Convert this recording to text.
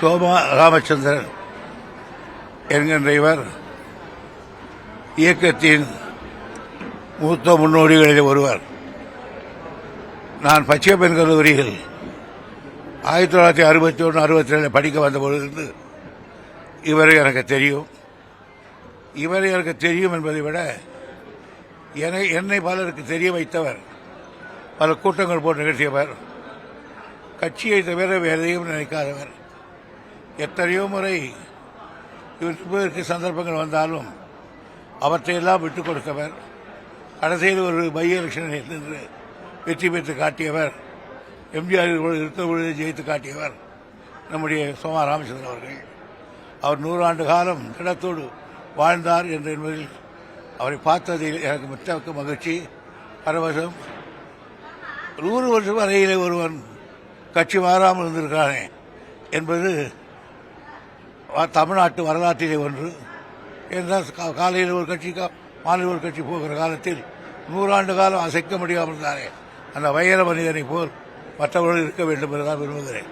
சோமா ராமச்சந்திரன் என்கின்ற இவர் இயக்கத்தின் மூத்த முன்னோடிகளில் ஒருவர். நான் பச்சையப்பன் கல்லூரியில் 1961-62 படிக்க வந்தபொழுது இவரை எனக்கு தெரியும். இவரை எனக்கு தெரியும் என்பதை விட என்னை பலருக்கு தெரிய வைத்தவர். பல கூட்டங்கள் போட்டு நிகழ்த்தியவர். கட்சியை தவிர வேறு எதையும் நினைக்காதவர். எத்தனையோ முறை இவருக்கு சந்தர்ப்பங்கள் வந்தாலும் அவற்றையெல்லாம் விட்டுக் கொடுத்தவர். கடைசியில் ஒரு பை எலெக்ஷனில் நின்று வெற்றி பெற்று காட்டியவர். எம்ஜிஆர் இருக்க பொழுது ஜெயித்து காட்டியவர் நம்முடைய சோமா ராமச்சந்திரன் அவர்கள். அவர் 100 ஆண்டு காலம் திடத்தோடு வாழ்ந்தார் என்பதில் அவரை பார்த்ததில் எனக்கு மிக்க மகிழ்ச்சி, பரவசம். 100 வருஷம் வரையிலே ஒருவன் கட்சி மாறாமல் இருந்திருக்கானே என்பது தமிழ்நாட்டு வரலாற்றிலே ஒன்று. என்றால் காலையில் ஒரு கட்சி மாநில ஒரு கட்சி போகிற காலத்தில் 100 ஆண்டு காலம் அசைக்க முடியாமல் இருந்தாரே, அந்த வைர மனிதனை போல் மற்றவர்கள் இருக்க வேண்டும் என்றுதான் விரும்புகிறேன்.